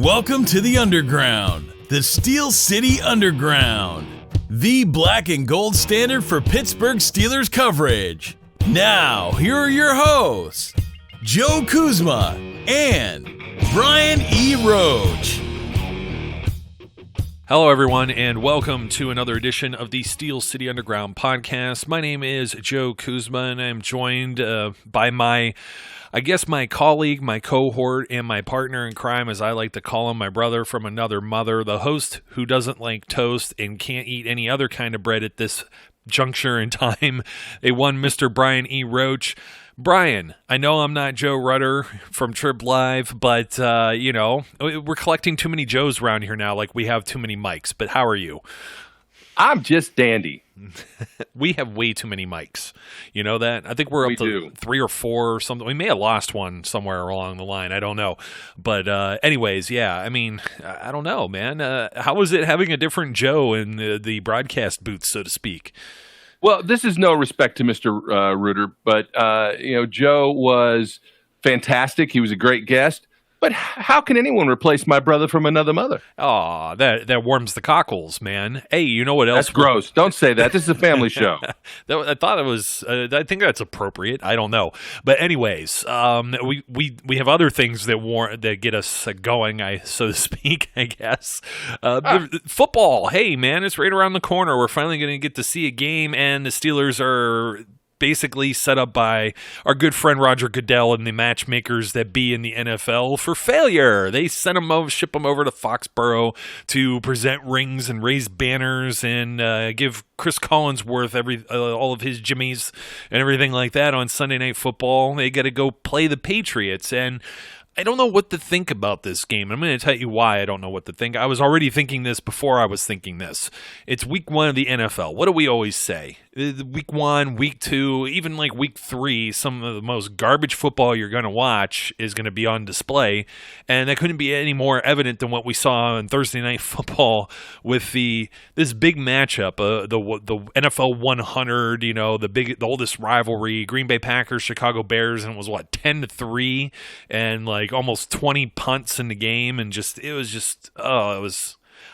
Welcome to the Underground, the Steel City Underground, the black and gold standard for Pittsburgh Steelers coverage. Now, here are your hosts, Joe Kuzma and Brian E. Roach. Hello, everyone, and welcome to another edition of the Steel City Underground podcast. My name is Joe Kuzma, and I'm joined by my colleague, my cohort, and my partner in crime, as I like to call him, my brother from another mother, the host who doesn't like toast and can't eat any other kind of bread at this juncture in time, Mr. Brian E. Roach. Brian, I know I'm not Joe Rutter from Trip Live, but, we're collecting too many Joes around here now, like we have too many mics, but how are you? I'm just dandy. We have way too many mics. You know that? I think we're up to 3 or 4 or something. We may have lost one somewhere along the line. I don't know. But anyways, yeah, I mean, I don't know, man. How was it having a different Joe in the broadcast booth, so to speak? Well, this is no respect to Mr. Reuter, but, Joe was fantastic. He was a great guest. But how can anyone replace my brother from another mother? Oh, that warms the cockles, man. Hey, you know what else? That's gross. Don't say that. This is a family show. I thought it was. I think that's appropriate. I don't know, but anyways, we have other things that get us going, so to speak. I guess football. Hey, man, it's right around the corner. We're finally going to get to see a game, and the Steelers are basically set up by our good friend Roger Goodell and the matchmakers that be in the NFL for failure. They ship them over to Foxboro to present rings and raise banners and give Chris Collinsworth all of his jimmies and everything like that on Sunday Night Football. They got to go play the Patriots, and I don't know what to think about this game. I'm going to tell you why I don't know what to think. I was already thinking this before I was thinking this. It's week 1 of the NFL. What do we always say? Week 1, week 2, even like week 3, some of the most garbage football you're going to watch is going to be on display. And that couldn't be any more evident than what we saw on Thursday Night Football with this big matchup, the NFL 100, the oldest rivalry, Green Bay Packers, Chicago Bears, and it was 10-3, and like almost 20 punts in the game, and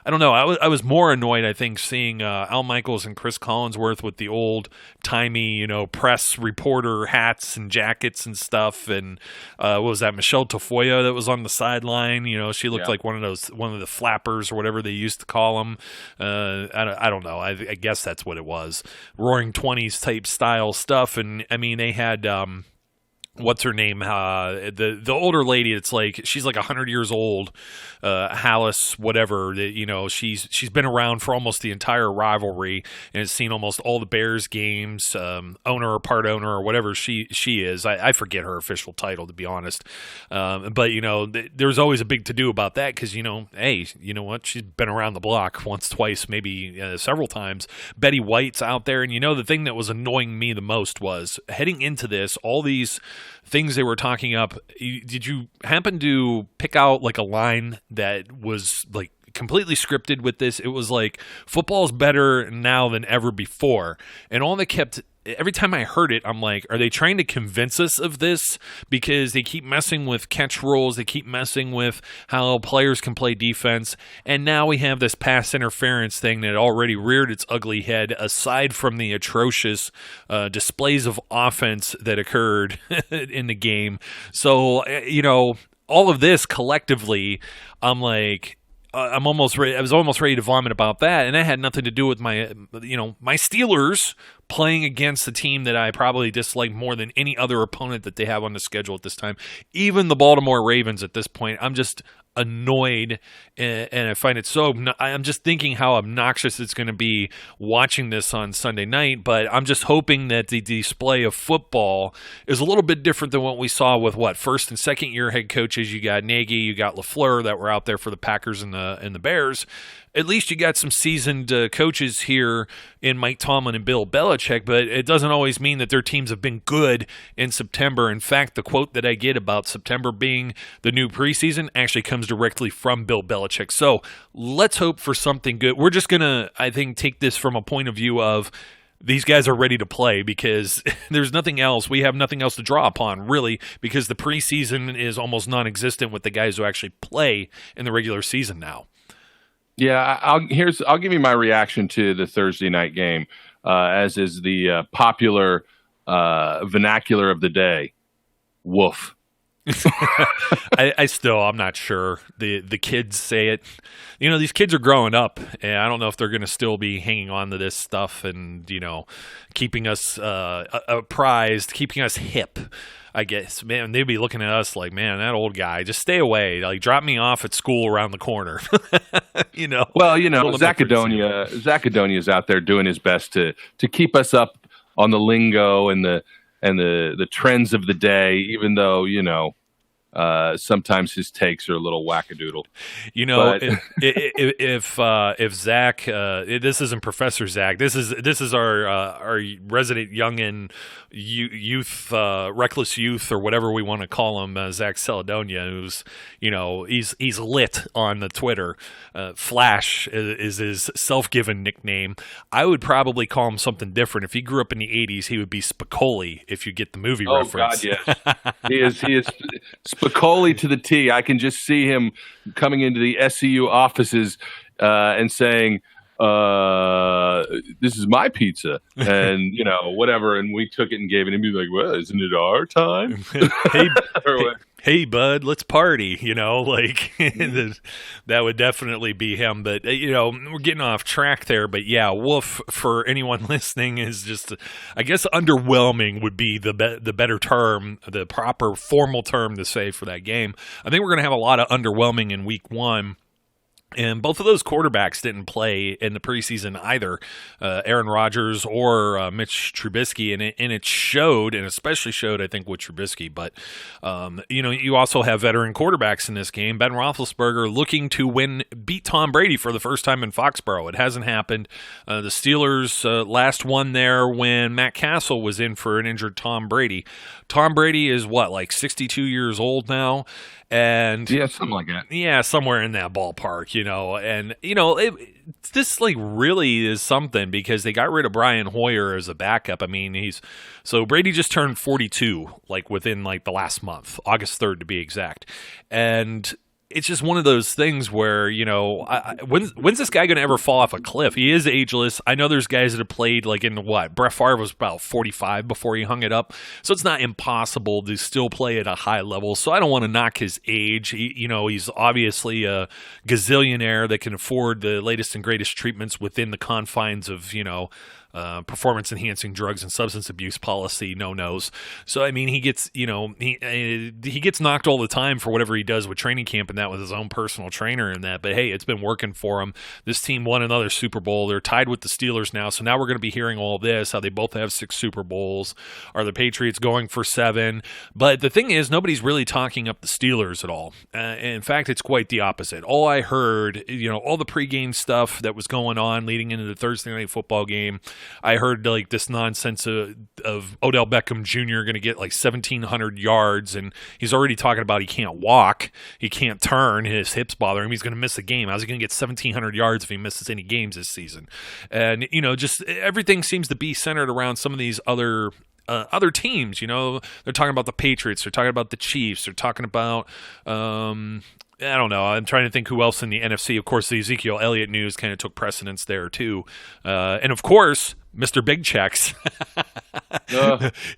I don't know. I was more annoyed, I think, seeing Al Michaels and Chris Collinsworth with the old-timey, press reporter hats and jackets and stuff. And what was that, Michelle Tafoya that was on the sideline? She looked like one of the flappers or whatever they used to call them. I don't know. I guess that's what it was. Roaring 20s type style stuff. And, I mean, they had what's her name? The older lady. It's like she's like 100 years old. Hallis, whatever. She's been around for almost the entire rivalry and has seen almost all the Bears games. Owner or part owner or whatever she is. I forget her official title, to be honest. But there's always a big to do about that because hey, you know what? She's been around the block once, twice, maybe several times. Betty White's out there, and the thing that was annoying me the most was heading into this, all these things they were talking up. Did you happen to pick out like a line that was like completely scripted with this? It was like, football's better now than ever before. And all they kept, every time I heard it, I'm like, are they trying to convince us of this? Because they keep messing with catch rules. They keep messing with how players can play defense. And now we have this pass interference thing that already reared its ugly head, aside from the atrocious displays of offense that occurred in the game. So, all of this collectively, I'm like, I was almost ready to vomit about that, and that had nothing to do with my Steelers playing against a team that I probably dislike more than any other opponent that they have on the schedule at this time. Even the Baltimore Ravens at this point, I'm just annoyed, and I find it so. I'm just thinking how obnoxious it's going to be watching this on Sunday night. But I'm just hoping that the display of football is a little bit different than what we saw with first and second year head coaches. You got Nagy, you got LaFleur that were out there for the Packers and the Bears. At least you got some seasoned coaches here in Mike Tomlin and Bill Belichick, but it doesn't always mean that their teams have been good in September. In fact, the quote that I get about September being the new preseason actually comes directly from Bill Belichick. So let's hope for something good. We're just going to, I think, take this from a point of view of these guys are ready to play because there's nothing else. We have nothing else to draw upon, really, because the preseason is almost non-existent with the guys who actually play in the regular season now. Yeah, I'll give you my reaction to the Thursday night game, as is the popular vernacular of the day. Woof. I'm not sure. The kids say it. These kids are growing up, and I don't know if they're going to still be hanging on to this stuff and, keeping us apprised, keeping us hip. I guess, man, they'd be looking at us like, man, that old guy, just stay away. Like, drop me off at school around the corner. Well, Zacadonia's out there doing his best to keep us up on the lingo and the trends of the day, even though, sometimes his takes are a little wackadoodle. If Zach, this isn't Professor Zach. This is our resident youngin youth, reckless youth, or whatever we want to call him, Zach Caledonia, who's he's lit on the Twitter. Flash is his self-given nickname. I would probably call him something different. If he grew up in the '80s, he would be Spicoli. If you get the movie reference. Oh God, yes, he is Spicoli to the T. I can just see him coming into the SCU offices and saying, "This is my pizza," and whatever. And we took it and gave it, and he'd be like, "Well, isn't it our time?" Hey, bud, let's party. That would definitely be him. But we're getting off track there. But yeah, woof for anyone listening is just, I guess, underwhelming would be the better term, the proper formal term to say for that game. I think we're going to have a lot of underwhelming in week one. And both of those quarterbacks didn't play in the preseason either, Aaron Rodgers or Mitch Trubisky, and it showed, and especially showed, I think, with Trubisky. But you also have veteran quarterbacks in this game. Ben Roethlisberger looking to beat Tom Brady for the first time in Foxboro. It hasn't happened. The Steelers last won there when Matt Castle was in for an injured Tom Brady. Tom Brady is like 62 years old now. And yeah, something like that. Yeah, somewhere in that ballpark, And this really is something because they got rid of Brian Hoyer as a backup. I mean, Brady just turned 42, within the last month, August 3rd to be exact, and it's just one of those things where, when's this guy going to ever fall off a cliff? He is ageless. I know there's guys that have played Brett Favre was about 45 before he hung it up. So it's not impossible to still play at a high level. So I don't want to knock his age. He's obviously a gazillionaire that can afford the latest and greatest treatments within the confines of, performance-enhancing drugs and substance abuse policy no-nos. So, I mean, he gets, he gets knocked all the time for whatever he does with training camp and that with his own personal trainer and that. But, hey, it's been working for him. This team won another Super Bowl. They're tied with the Steelers now. So now we're going to be hearing all this, how they both have 6 Super Bowls. Are the Patriots going for 7? But the thing is, nobody's really talking up the Steelers at all. In fact, it's quite the opposite. All I heard, all the pregame stuff that was going on leading into the Thursday night football game, I heard this nonsense of Odell Beckham Jr. going to get 1,700 yards, and he's already talking about he can't walk, he can't turn, his hips bother him, he's going to miss a game. How's he going to get 1,700 yards if he misses any games this season? And just everything seems to be centered around some of these other teams. They're talking about the Patriots, they're talking about the Chiefs, they're talking about I don't know. I'm trying to think who else in the NFC. Of course, the Ezekiel Elliott news kind of took precedence there, too. And, of course, Mr. Big Checks.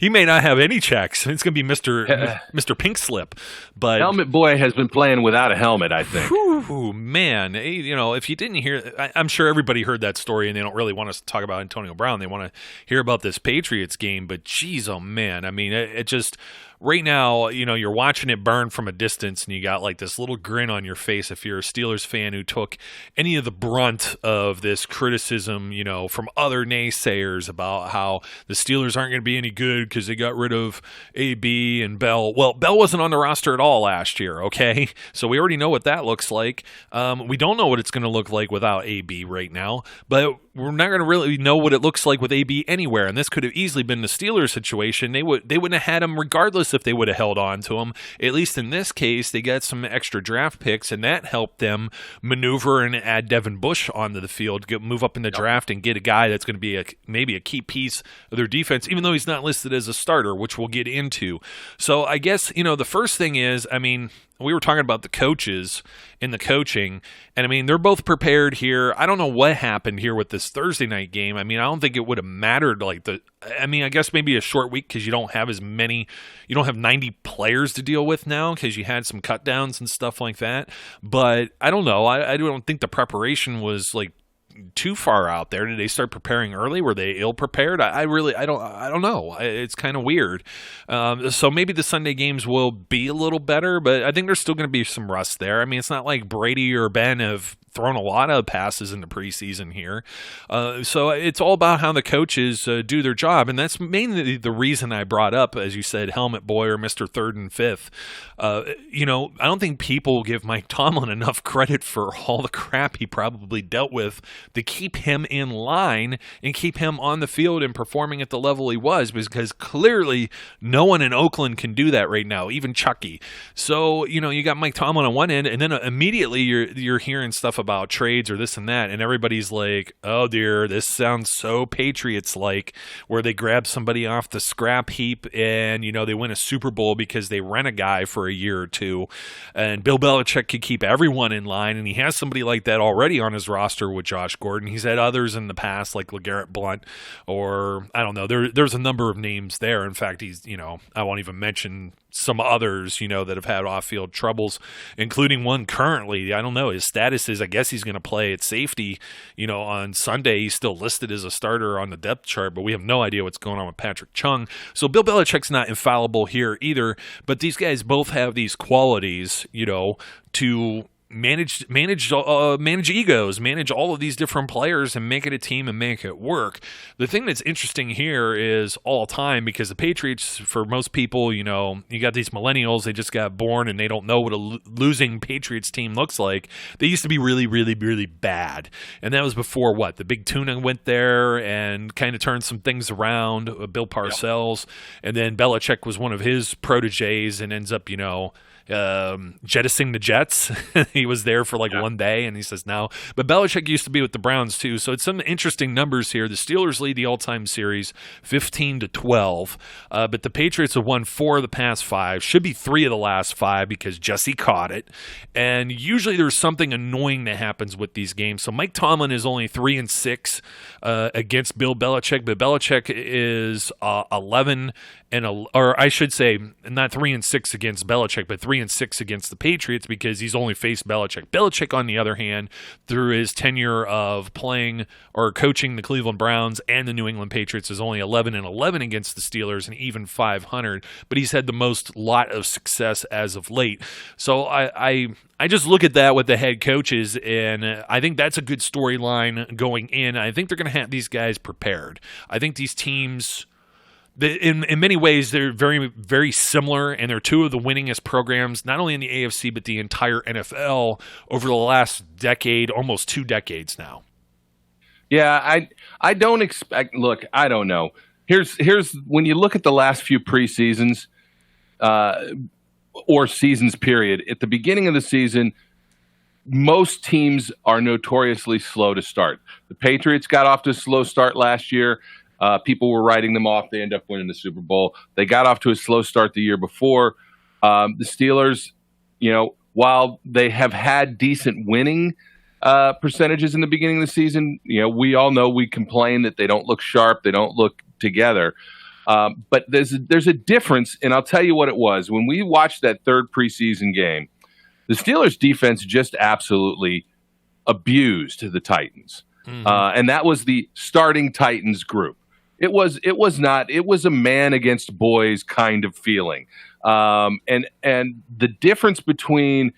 He may not have any checks. It's going to be Mr. Pink Slip. But Helmet Boy has been playing without a helmet, I think. Whew, man. If you didn't hear, I'm sure everybody heard that story, and they don't really want us to talk about Antonio Brown. They want to hear about this Patriots game. But, geez, oh, man. I mean, it just – right now, you're watching it burn from a distance, and you got this little grin on your face if you're a Steelers fan who took any of the brunt of this criticism, from other naysayers about how the Steelers aren't going to be any good because they got rid of AB and Bell. Well, Bell wasn't on the roster at all last year, okay? So we already know what that looks like. We don't know what it's going to look like without AB right now, but we're not going to really know what it looks like with AB anywhere. And this could have easily been the Steelers situation. They wouldn't have had him regardless if they would have held on to him. At least in this case, they got some extra draft picks, and that helped them maneuver and add Devin Bush onto the field, move up in the draft and get a guy that's going to be maybe a key piece of their defense, even though he's not listed as a starter, which we'll get into. So I guess, the first thing is, we were talking about the coaches and the coaching, and they're both prepared here. I don't know what happened here with this Thursday night game. I don't think it would have mattered. I guess maybe a short week because you don't have 90 players to deal with now because you had some cut downs and stuff like that. But I don't know. I don't think the preparation was too far out there. Did they start preparing early? Were they ill prepared? I don't know. It's kind of weird. So maybe the Sunday games will be a little better, but I think there's still going to be some rust there. It's not like Brady or Ben have thrown a lot of passes in the preseason here. So it's all about how the coaches do their job. And that's mainly the reason I brought up, as you said, Helmet Boy or Mr. Third and Fifth. I don't think people give Mike Tomlin enough credit for all the crap he probably dealt with to keep him in line and keep him on the field and performing at the level he was, because clearly no one in Oakland can do that right now, even Chucky. So, you got Mike Tomlin on one end, and then immediately you're hearing stuff about trades or this and that, and everybody's like, oh dear, this sounds so Patriots-like, where they grab somebody off the scrap heap and, they win a Super Bowl because they rent a guy for a year or two, and Bill Belichick could keep everyone in line, and he has somebody like that already on his roster with Josh Gordon. He's had others in the past, like LeGarrette Blount, or I don't know, there's a number of names there. In fact, he's, I won't even mention some others, that have had off-field troubles, including one currently. I don't know. His status is, I guess he's going to play at safety, on Sunday. He's still listed as a starter on the depth chart, but we have no idea what's going on with Patrick Chung. So Bill Belichick's not infallible here either, but these guys both have these qualities, to manage egos, manage all of these different players and make it a team and make it work. The thing that's interesting here is all time, because the Patriots, for most people, you got these millennials, they just got born and they don't know what a losing Patriots team looks like. They used to be really, really, really bad. And that was before the Big Tuna went there and kind of turned some things around, Bill Parcells. Yep. And then Belichick was one of his proteges and ends up, jettisoning the Jets. He was there for one day, and he says now. But Belichick used to be with the Browns too, so it's some interesting numbers here. The Steelers lead the all-time series 15-12, but the Patriots have won 4 of the past 5. Should be 3 of the last 5 because Jesse caught it. And usually there's something annoying that happens with these games. So Mike Tomlin is only 3-6 against Bill Belichick, but Belichick is 11. Or I should say, not 3-6 against Belichick, but 3-6 against the Patriots, because he's only faced Belichick. Belichick, on the other hand, through his tenure of playing or coaching the Cleveland Browns and the New England Patriots, is only 11-11 against the Steelers and even 500. But he's had the most lot of success as of late. So I just look at that with the head coaches, and I think that's a good storyline going in. I think they're going to have these guys prepared. I think these teams, in many ways, they're very, very similar, and they're 2 of the winningest programs, not only in the AFC, but the entire NFL over the last decade, almost 2 decades now. Yeah, I don't expect. Look, I don't know. Here's when you look at the last few preseasons or seasons period. At the beginning of the season, most teams are notoriously slow to start. The Patriots got off to a slow start last year. People were writing them off. They end up winning the Super Bowl. They got off to a slow start the year before. The Steelers, while they have had decent winning percentages in the beginning of the season, we all know, we complain that they don't look sharp, they don't look together. But there's a difference, and I'll tell you what it was. When we watched that third preseason game, the Steelers defense just absolutely abused the Titans. Mm-hmm. And that was the starting Titans group. It was a man against boys kind of feeling. And the difference between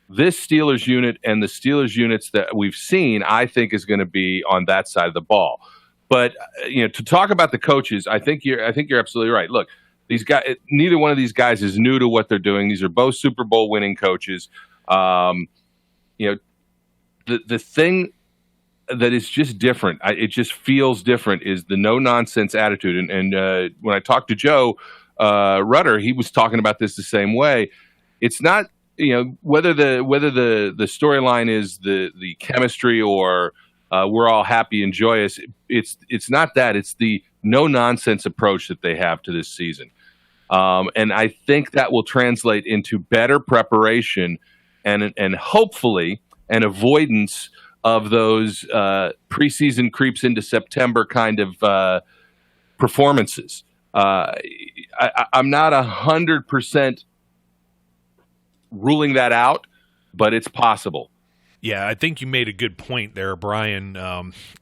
this Steelers unit and the Steelers units that we've seen, I think, is going to be on that side of the ball. But to talk about the coaches, I think you're absolutely right. Look, these guys, neither one of these guys is new to what they're doing. These are both Super Bowl winning coaches. The thing that is just different. It just feels different. Is the no nonsense attitude. And when I talked to Joe Rudder, he was talking about this the same way. It's not, whether the storyline is the chemistry or we're all happy and joyous. It's not that. It's the no nonsense approach that they have to this season. And I think that will translate into better preparation and hopefully an avoidance of those preseason creeps into September kind of performances. I'm not 100% ruling that out, but it's possible. Yeah, I think you made a good point there, Brian.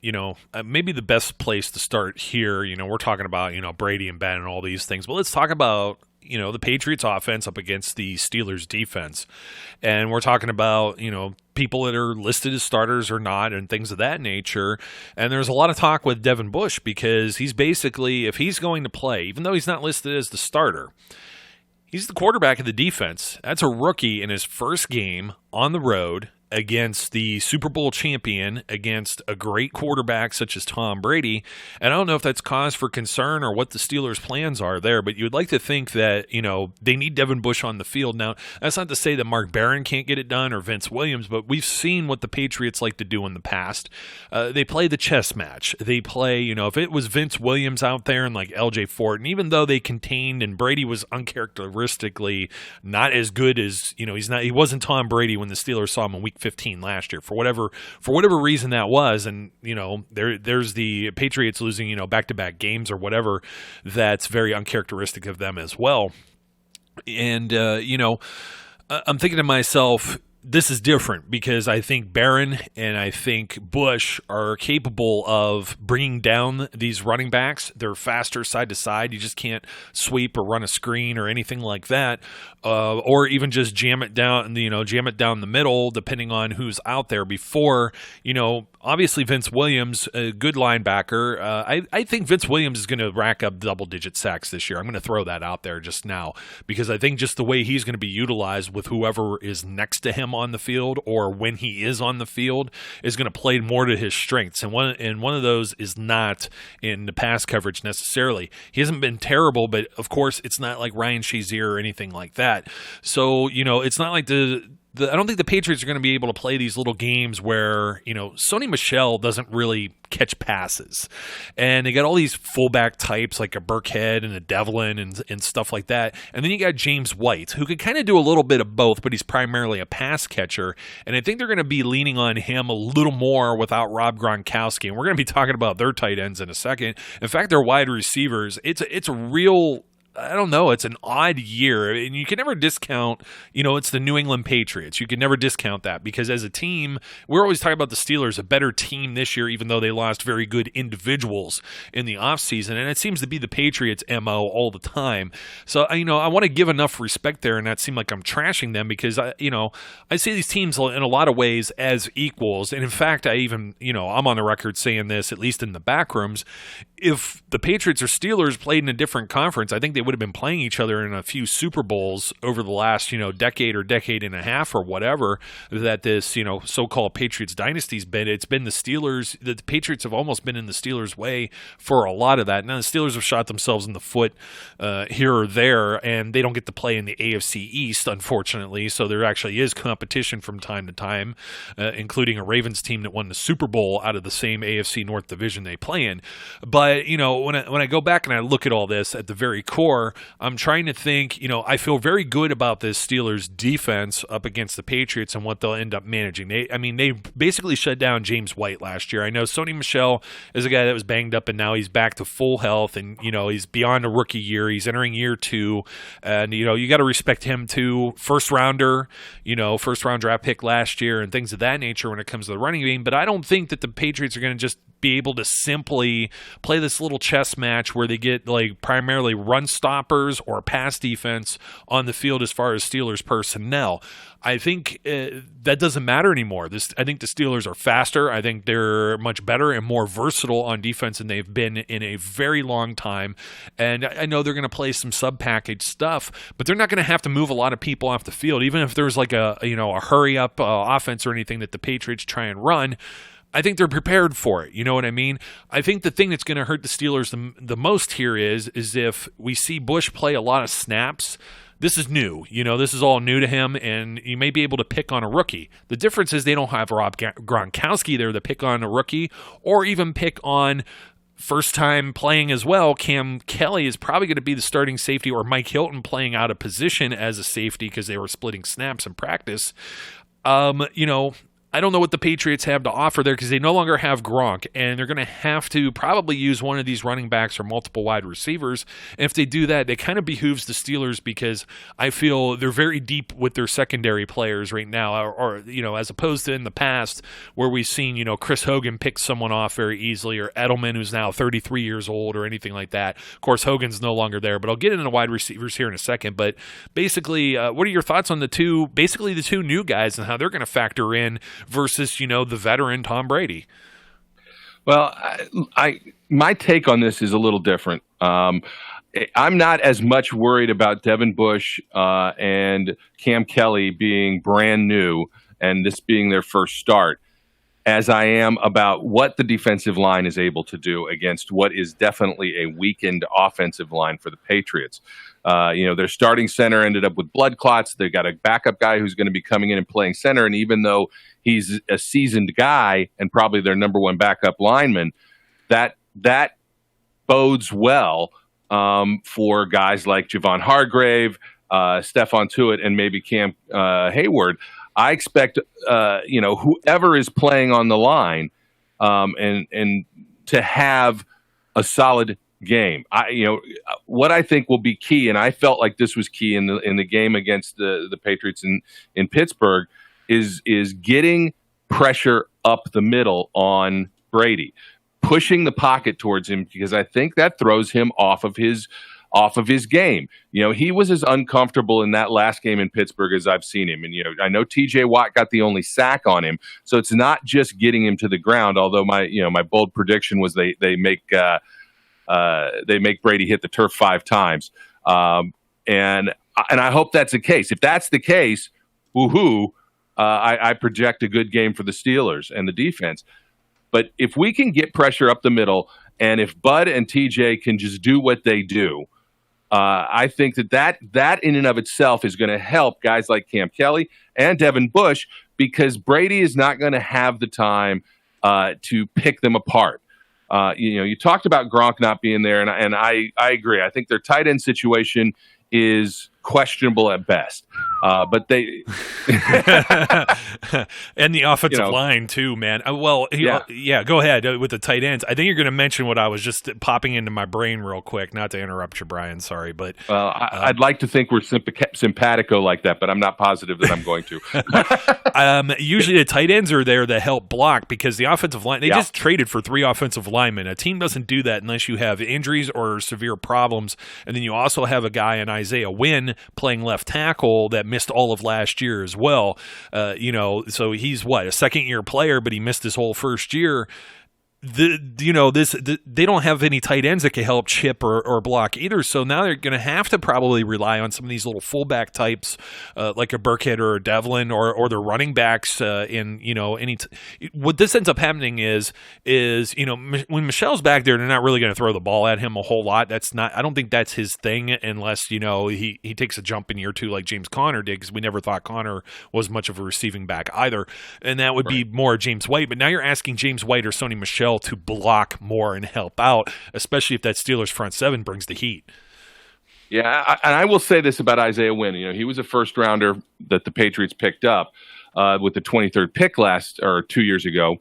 Maybe the best place to start here, we're talking about, Brady and Ben and all these things, but let's talk about, the Patriots offense up against the Steelers defense. And we're talking about, people that are listed as starters or not and things of that nature. And there's a lot of talk with Devin Bush because he's basically, if he's going to play, even though he's not listed as the starter, he's the quarterback of the defense. That's a rookie in his first game on the road against the Super Bowl champion, against a great quarterback such as Tom Brady. And I don't know if that's cause for concern or what the Steelers' plans are there, but you would like to think that, they need Devin Bush on the field. Now, that's not to say that Mark Barron can't get it done or Vince Williams, but we've seen what the Patriots like to do in the past. They play the chess match. They play, if it was Vince Williams out there and like LJ Fort, and even though they contained and Brady was uncharacteristically not as good as, he wasn't Tom Brady when the Steelers saw him in week 15 last year for whatever reason that was, and there's the Patriots losing back-to-back games or whatever that's very uncharacteristic of them as well. And I'm thinking to myself, this is different because I think Barron and I think Bush are capable of bringing down these running backs. They're faster side to side. You just can't sweep or run a screen or anything like that, or even just jam it down the middle, depending on who's out there. Before, obviously Vince Williams, a good linebacker. I think Vince Williams is going to rack up double-digit sacks this year. I'm going to throw that out there just now because I think just the way he's going to be utilized with whoever is next to him on the field or when he is on the field is going to play more to his strengths. And one of those is not in the pass coverage necessarily. He hasn't been terrible, but of course it's not like Ryan Shazier or anything like that. So, it's not like I don't think the Patriots are going to be able to play these little games where, Sony Michel doesn't really catch passes. And they got all these fullback types like a Burkhead and a Devlin and stuff like that. And then you got James White, who could kind of do a little bit of both, but he's primarily a pass catcher. And I think they're going to be leaning on him a little more without Rob Gronkowski. And we're going to be talking about their tight ends in a second. In fact, their wide receivers, it's a real... I don't know. It's an odd year, and you can never discount, it's the New England Patriots. You can never discount that because as a team, we're always talking about the Steelers, a better team this year, even though they lost very good individuals in the offseason, and it seems to be the Patriots' MO all the time. So, I want to give enough respect there and not seem like I'm trashing them because, I see these teams in a lot of ways as equals, and in fact, I even, I'm on the record saying this, at least in the back rooms, if the Patriots or Steelers played in a different conference, I think they would have been playing each other in a few Super Bowls over the last, decade or decade and a half or whatever that this, so-called Patriots dynasty's been. It's been the Steelers. The Patriots have almost been in the Steelers' way for a lot of that. Now, the Steelers have shot themselves in the foot here or there, and they don't get to play in the AFC East, unfortunately, so there actually is competition from time to time, including a Ravens team that won the Super Bowl out of the same AFC North division they play in. But, when I go back and I look at all this at the very core, I'm trying to think, I feel very good about this Steelers defense up against the Patriots and what they'll end up managing. They basically shut down James White last year. I know Sony Michel is a guy that was banged up and now he's back to full health and, he's beyond a rookie year. He's entering year 2 and, you got to respect him too. First round draft pick last year and things of that nature when it comes to the running game. But I don't think that the Patriots are going to just be able to simply play this little chess match where they get like primarily run stoppers or pass defense on the field as far as Steelers personnel. I think that doesn't matter anymore. I think the Steelers are faster. I think they're much better and more versatile on defense than they've been in a very long time. And I know they're going to play some sub-package stuff, but they're not going to have to move a lot of people off the field. Even if there's like a hurry-up offense or anything that the Patriots try and run, I think they're prepared for it. You know what I mean? I think the thing that's going to hurt the Steelers the most here is if we see Bush play a lot of snaps. This is new. This is all new to him, and you may be able to pick on a rookie. The difference is they don't have Rob Gronkowski there to pick on a rookie or even pick on first time playing as well. Cam Kelly is probably going to be the starting safety, or Mike Hilton playing out of position as a safety because they were splitting snaps in practice. I don't know what the Patriots have to offer there because they no longer have Gronk, and they're going to have to probably use one of these running backs or multiple wide receivers. And if they do that, it kind of behooves the Steelers because I feel they're very deep with their secondary players right now, or as opposed to in the past where we've seen, Chris Hogan pick someone off very easily, or Edelman, who's now 33 years old, or anything like that. Of course, Hogan's no longer there, but I'll get into the wide receivers here in a second. But basically, what are your thoughts on the two new guys and how they're going to factor in versus, the veteran Tom Brady? Well, my take on this is a little different. I'm not as much worried about Devin Bush and Cam Kelly being brand new and this being their first start as I am about what the defensive line is able to do against what is definitely a weakened offensive line for the Patriots. Their starting center ended up with blood clots. They got a backup guy who's going to be coming in and playing center. And even though he's a seasoned guy and probably their number one backup lineman, that bodes well for guys like Javon Hargrave, Stephon Tuitt, and maybe Cam Hayward. I expect, whoever is playing on the line and to have a solid game. What I think will be key, and I felt like this was key in the game against the Patriots in Pittsburgh, is getting pressure up the middle on Brady, pushing the pocket towards him, because I think that throws him off of his game. He was as uncomfortable in that last game in Pittsburgh as I've seen him. And, I know TJ Watt got the only sack on him. So it's not just getting him to the ground. Although my bold prediction was they make Brady hit the turf 5 times. And I hope that's the case. If that's the case, woohoo, I project a good game for the Steelers and the defense. But if we can get pressure up the middle, and if Bud and TJ can just do what they do, I think that in and of itself is going to help guys like Cam Kelly and Devin Bush, because Brady is not going to have the time to pick them apart. You talked about Gronk not being there, and I agree. I think their tight end situation is questionable at best. But they and the offensive line too, man. Go ahead with the tight ends. I think you're going to mention what I was just popping into my brain real quick. Not to interrupt you, Brian. Sorry, but I'd like to think we're simpatico like that, but I'm not positive that I'm going to. Usually the tight ends are there to help block, because the offensive line, they just traded for 3 offensive linemen. A team doesn't do that unless you have injuries or severe problems, and then you also have a guy in Isaiah Wynn playing left tackle that missed all of last year as well. So he's a second-year player, but he missed his whole first year. They don't have any tight ends that can help chip or block either. So now they're going to have to probably rely on some of these little fullback types, like a Burkhead or a Devlin, or their running backs. What this ends up happening is when Michelle's back there, they're not really going to throw the ball at him a whole lot. I don't think that's his thing, unless he takes a jump in year 2 like James Conner did, because we never thought Conner was much of a receiving back either, and that would be more James White. But now you're asking James White or Sony Michel to block more and help out, especially if that Steelers front 7 brings the heat. Yeah, and I will say this about Isaiah Wynn. He was a first rounder that the Patriots picked up with the 23rd pick 2 years ago.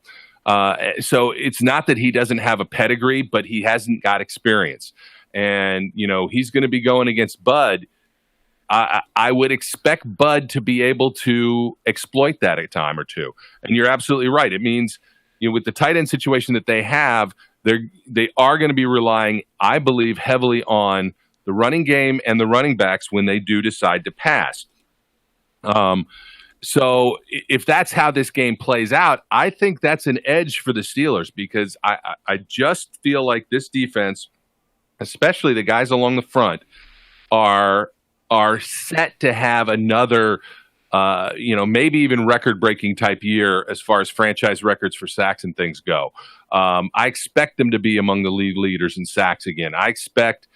So it's not that he doesn't have a pedigree, but he hasn't got experience. And, he's going to be going against Bud. I would expect Bud to be able to exploit that a time or two. And you're absolutely right. It means, with the tight end situation that they have, they are going to be relying, I believe, heavily on the running game and the running backs when they do decide to pass. So if that's how this game plays out, I think that's an edge for the Steelers, because I just feel like this defense, especially the guys along the front, are set to have another maybe even record-breaking type year as far as franchise records for sacks and things go. I expect them to be among the league leaders in sacks again. I expect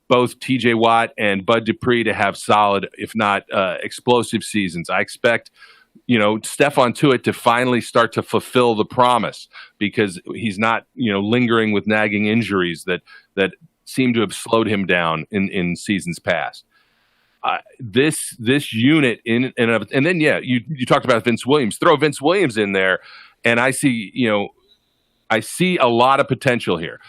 both T.J. Watt and Bud Dupree to have solid, if not explosive seasons. I expect Stephon Tuitt to finally start to fulfill the promise because he's not, lingering with nagging injuries that seem to have slowed him down in seasons past. This unit and then you talked about Vince Williams. Throw Vince Williams in there, and I see a lot of potential here.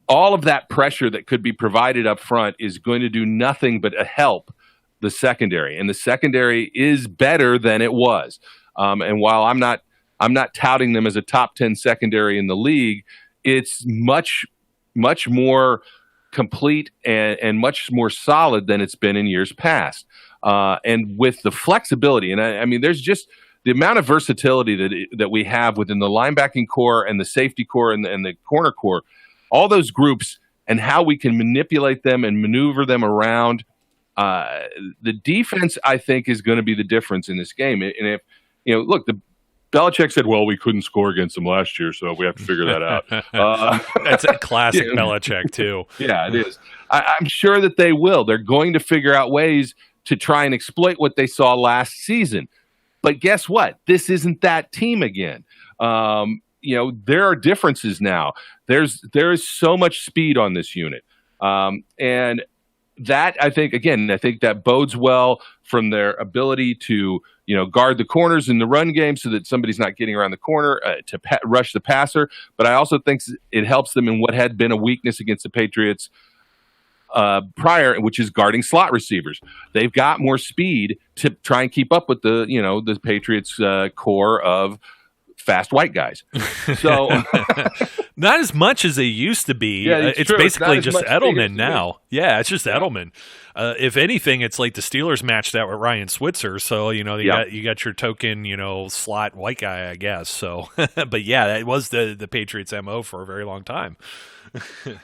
All of that pressure that could be provided up front is going to do nothing but help the secondary, and the secondary is better than it was. And while I'm not touting them as a top 10 secondary in the league, it's much more complete and much more solid than it's been in years past. And with the flexibility, and I mean, there's just the amount of versatility that we have within the linebacking core and the safety core and the corner core, all those groups, and how we can manipulate them and maneuver them around. The defense, I think, is going to be the difference in this game. And if look, Belichick said, well, we couldn't score against them last year, so we have to figure that out. That's a classic Belichick, too. Yeah, it is. I'm sure that they will. They're going to figure out ways to try and exploit what they saw last season. But guess what? This isn't that team again. There are differences now. There is so much speed on this unit. And that, I think that bodes well from their ability to guard the corners in the run game so that somebody's not getting around the corner to rush the passer. But I also think it helps them in what had been a weakness against the Patriots prior, which is guarding slot receivers. They've got more speed to try and keep up with the Patriots core of fast white guys. So not as much as they used to be. Yeah, it's basically just Edelman now. Yeah, it's just Edelman. If anything, it's like the Steelers matched that with Ryan Switzer. So, you got your token, slot white guy, I guess. So, but yeah, it was the Patriots MO for a very long time.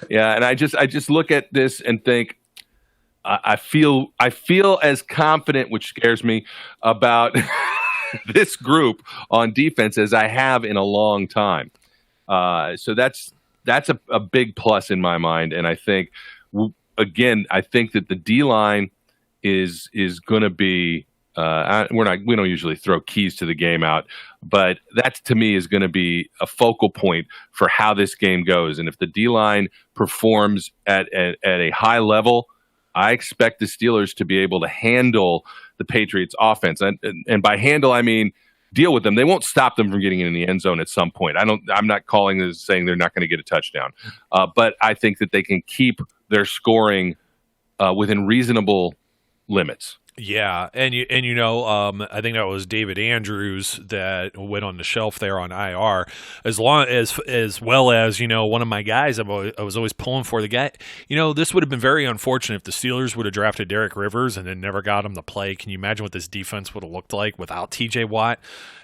Yeah. And I just look at this and think, I feel as confident, which scares me, about this group on defense as I have in a long time. So that's a big plus in my mind. And I think, again, that the D-line is going to be we don't usually throw keys to the game out, but that to me is going to be a focal point for how this game goes. And if the D-line performs at a high level, I expect the Steelers to be able to handle the Patriots offense. And by handle, I mean deal with them. They won't stop them from getting in the end zone at some point. I'm not calling this saying they're not going to get a touchdown. But I think that they can keep their scoring within reasonable limits. Yeah, and I think that was David Andrews that went on the shelf there on IR, as well as one of my guys I was always pulling for, the guy. This would have been very unfortunate if the Steelers would have drafted Derek Rivers and then never got him to play. Can you imagine what this defense would have looked like without T.J. Watt?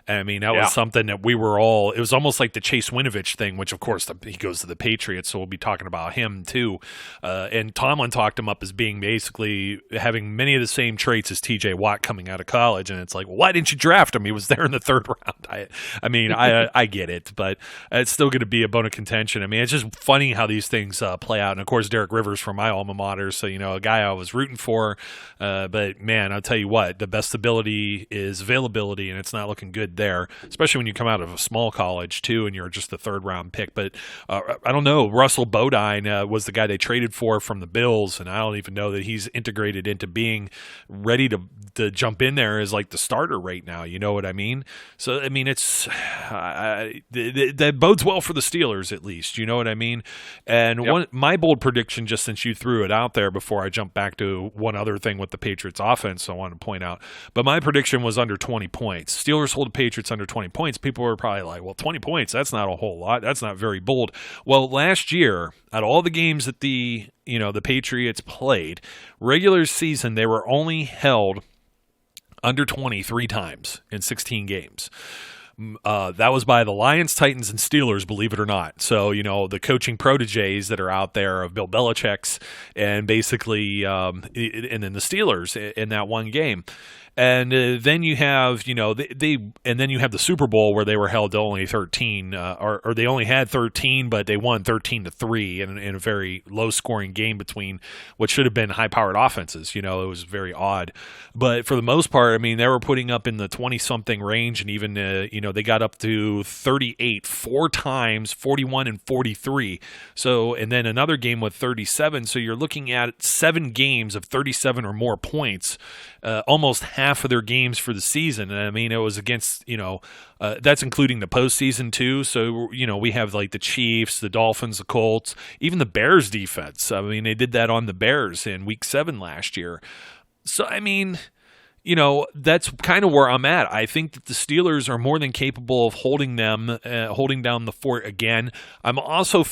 I mean, that was something that we were all – it was almost like the Chase Winovich thing, which, of course, he goes to the Patriots, so we'll be talking about him too. And Tomlin talked him up as being basically having many of the same traits as T.J. Watt coming out of college. And it's like, well, why didn't you draft him? He was there in the third round. I get it, but it's still going to be a bone of contention. I mean, it's just funny how these things play out. And, of course, Derek Rivers from my alma mater, so, a guy I was rooting for. But, man, I'll tell you what, the best ability is availability, and it's not looking good there, especially when you come out of a small college too and you're just the third round pick. But I don't know, Russell Bodine was the guy they traded for from the Bills, and I don't even know that he's integrated into being ready to jump in there as like the starter right now. You know what I mean? So I mean, it's that bodes well for the Steelers at least. You know what I mean? And my bold prediction, just since you threw it out there before I jump back to one other thing with the Patriots offense I want to point out, but my prediction was under 20 points. Steelers hold the Patriots under 20 points. People were probably like, well, 20 points, that's not a whole lot. That's not very bold. Well, last year, out of all the games that the Patriots played, regular season, they were only held under 23 times in 16 games. That was by the Lions, Titans, and Steelers, believe it or not. So, the coaching proteges that are out there of Bill Belichick's and basically and then the Steelers in that one game. And then you have, and then you have the Super Bowl where they were held to only 13, or they only had 13, but they won 13-3 in a very low-scoring game between what should have been high-powered offenses. It was very odd. But for the most part, I mean, they were putting up in the 20-something range, and even, they got up to 38 4 times, 41 and 43. So, and then another game with 37. So you're looking at 7 games of 37 or more points, almost half of their games for the season. And I mean, it was against, that's including the postseason too. So, we have like the Chiefs, the Dolphins, the Colts, even the Bears defense. I mean, they did that on the Bears in week 7 last year. So, I mean, that's kind of where I'm at. I think that the Steelers are more than capable of holding down the fort again. I'm also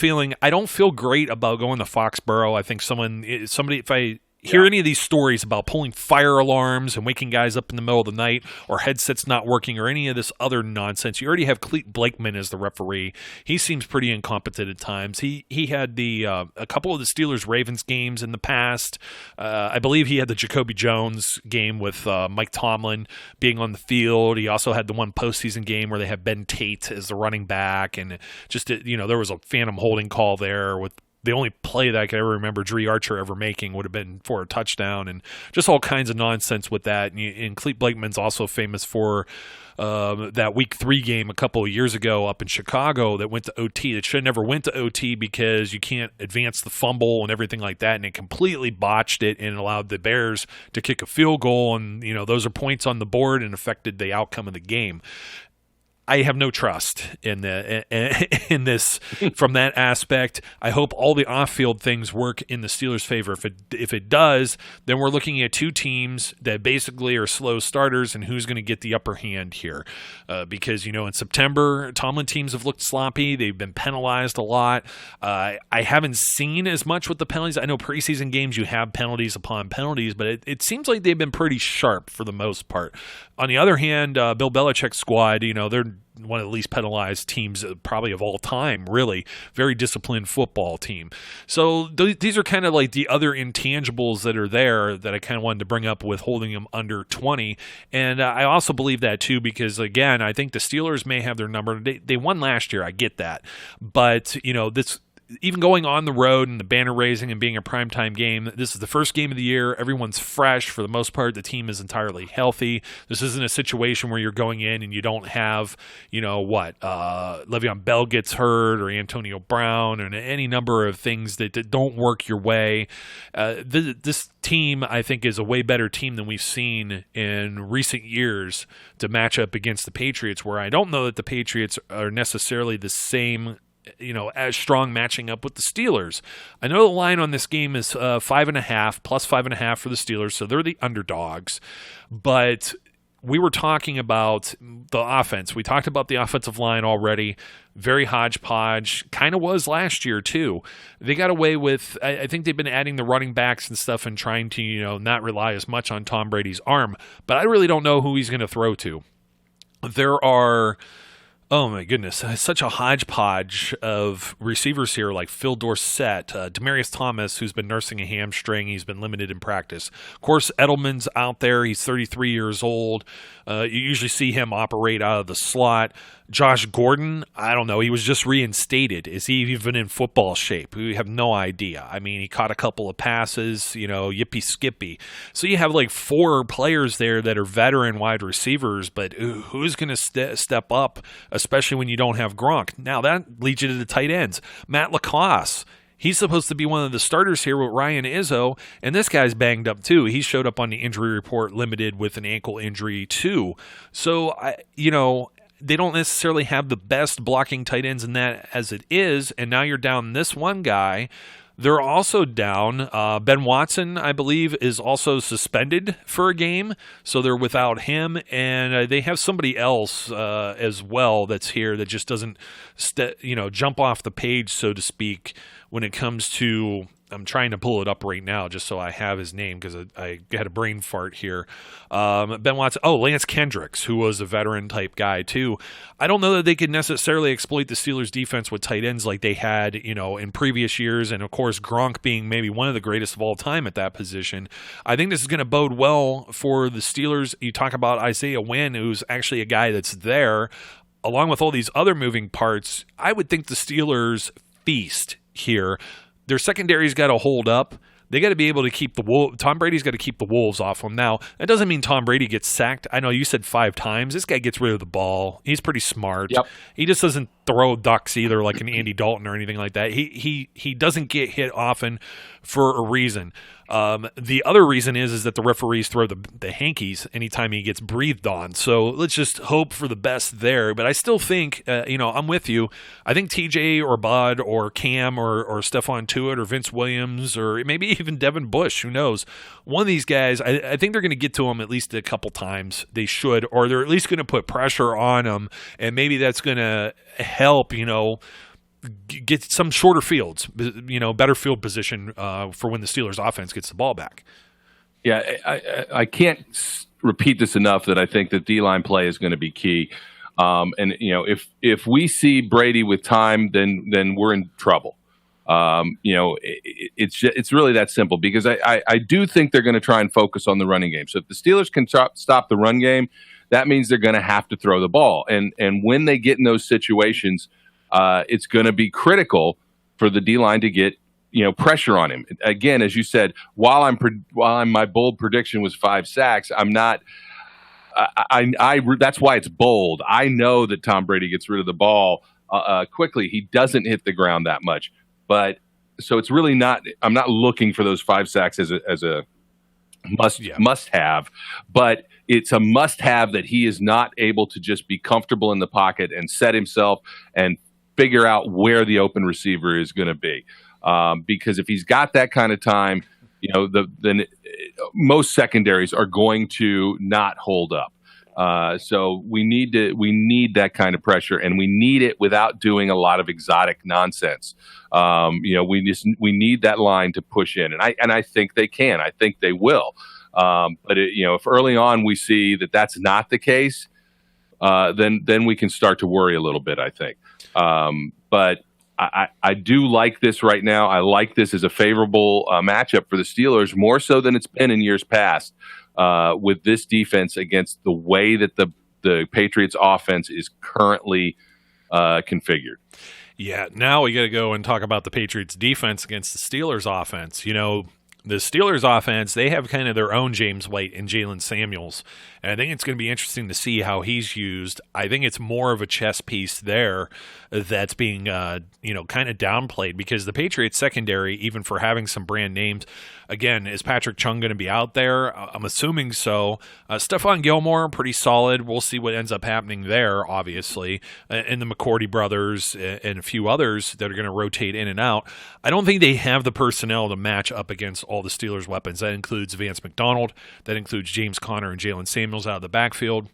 I don't feel great about going to Foxboro. I think somebody, if I hear any of these stories about pulling fire alarms and waking guys up in the middle of the night, or headsets not working, or any of this other nonsense, you already have Clete Blakeman as the referee. He seems pretty incompetent at times. He had a couple of the Steelers-Ravens games in the past. I believe he had the Jacoby Jones game with Mike Tomlin being on the field. He also had the one postseason game where they had Ben Tate as the running back, and just there was a phantom holding call there with the only play that I could ever remember Dree Archer ever making would have been for a touchdown, and just all kinds of nonsense with that. And Clete Blakeman's also famous for that week 3 game a couple of years ago up in Chicago that went to OT. That should have never went to OT because you can't advance the fumble and everything like that, and it completely botched it and allowed the Bears to kick a field goal, and those are points on the board and affected the outcome of the game. I have no trust in this from that aspect. I hope all the off-field things work in the Steelers' favor. If it does, then we're looking at 2 teams that basically are slow starters, and who's going to get the upper hand here? Because in September, Tomlin teams have looked sloppy. They've been penalized a lot. I haven't seen as much with the penalties. I know preseason games you have penalties upon penalties, but it seems like they've been pretty sharp for the most part. On the other hand, Bill Belichick's squad, they're one of the least penalized teams probably of all time, really. Very disciplined football team. So these are kind of like the other intangibles that are there that I kind of wanted to bring up with holding them under 20. And I also believe that too because, again, I think the Steelers may have their number. They won last year. I get that. But, this even going on the road and the banner raising and being a primetime game, this is the first game of the year. Everyone's fresh. For the most part, the team is entirely healthy. This isn't a situation where you're going in and you don't have, Le'Veon Bell gets hurt or Antonio Brown or any number of things that don't work your way. This team, I think, is a way better team than we've seen in recent years to match up against the Patriots, where I don't know that the Patriots are necessarily the same as strong matching up with the Steelers. I know the line on this game is 5.5, plus 5.5 for the Steelers, so they're the underdogs. But we were talking about the offense. We talked about the offensive line already. Very hodgepodge. Kind of was last year, too. They got away with, I think they've been adding the running backs and stuff and trying to, not rely as much on Tom Brady's arm. But I really don't know who he's going to throw to. There are... Oh, my goodness. Such a hodgepodge of receivers here like Phil Dorsett, Demaryius Thomas, who's been nursing a hamstring. He's been limited in practice. Of course, Edelman's out there. He's 33 years old. You usually see him operate out of the slot. Josh Gordon, I don't know. He was just reinstated. Is he even in football shape? We have no idea. I mean, he caught a couple of passes, yippee skippy. So you have like 4 players there that are veteran wide receivers, but who's going to step up, especially when you don't have Gronk? Now that leads you to the tight ends. Matt LaCosse. He's supposed to be one of the starters here with Ryan Izzo, and this guy's banged up too. He showed up on the injury report limited with an ankle injury too. So, they don't necessarily have the best blocking tight ends in that as it is, and now you're down this one guy. They're also down. Ben Watson, I believe, is also suspended for a game, so they're without him. And they have somebody else as well that's here that just doesn't, jump off the page, so to speak, when it comes to I'm trying to pull it up right now just so I have his name because I had a brain fart here. Ben Watson. Oh, Lance Kendricks, who was a veteran type guy too. I don't know that they could necessarily exploit the Steelers defense with tight ends like they had, in previous years. And of course, Gronk being maybe one of the greatest of all time at that position. I think this is going to bode well for the Steelers. You talk about Isaiah Wynn, who's actually a guy that's there. Along with all these other moving parts, I would think the Steelers feast here. Their secondary's got to hold up. They got to be able to keep the Wolves. Tom Brady's got to keep the Wolves off them. Now, that doesn't mean Tom Brady gets sacked. I know you said 5 times. This guy gets rid of the ball. He's pretty smart. Yep. He just doesn't throw ducks either, like an Andy Dalton or anything like that. He doesn't get hit often for a reason. The other reason is that the referees throw the hankies anytime he gets breathed on. So let's just hope for the best there. But I still think, I'm with you. I think TJ or Bud or Cam or Stephon Tuitt or Vince Williams or maybe even Devin Bush, who knows? One of these guys, I think they're going to get to him at least a couple times. They should, or they're at least going to put pressure on him, and maybe that's going to help, get some shorter fields, better field position for when the Steelers offense gets the ball back. Yeah, I can't repeat this enough that I think that D-line play is going to be key. And if we see Brady with time, then we're in trouble. It's really that simple, because I do think they're going to try and focus on the running game. So if the Steelers can stop the run game, that means they're going to have to throw the ball. And when they get in those situations, it's going to be critical for the D-line to get pressure on him. Again, as you said, while my bold prediction was 5 sacks, I'm not. That's why it's bold. I know that Tom Brady gets rid of the ball quickly. He doesn't hit the ground that much, but so it's really not. I'm not looking for those 5 sacks as a must have, but it's a must have that he is not able to just be comfortable in the pocket and set himself and figure out where the open receiver is going to be. Because if he's got that kind of time, then most secondaries are going to not hold up. So we need that kind of pressure, and we need it without doing a lot of exotic nonsense. We need that line to push in, and I think they can. I think they will. But if early on we see that that's not the case, then we can start to worry a little bit, I think. But I do like this right now. I like this as a favorable matchup for the Steelers, more so than it's been in years past, with this defense against the way that the Patriots offense is currently configured. Yeah, now we got to go and talk about the Patriots defense against the Steelers offense. The Steelers offense, they have kind of their own James White and Jalen Samuels. And I think it's going to be interesting to see how he's used. I think it's more of a chess piece there that's being, kind of downplayed, because the Patriots secondary, even for having some brand names, again, is Patrick Chung going to be out there? I'm assuming so. Stephon Gilmore, pretty solid. We'll see what ends up happening there, obviously. And the McCourty brothers and a few others that are going to rotate in and out. I don't think they have the personnel to match up against all the Steelers' weapons. That includes Vance McDonald. That includes James Conner and Jalen Samuels out of the backfield.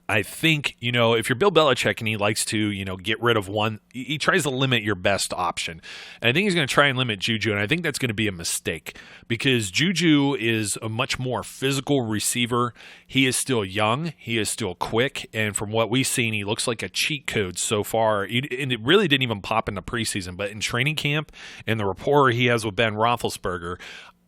I think, if you're Bill Belichick and he likes to, get rid of one, he tries to limit your best option. And I think he's going to try and limit Juju, and I think that's going to be a mistake, because Juju is a much more physical receiver. He is still young. He is still quick. And from what we've seen, he looks like a cheat code so far. And it really didn't even pop in the preseason, but in training camp and the rapport he has with Ben Roethlisberger,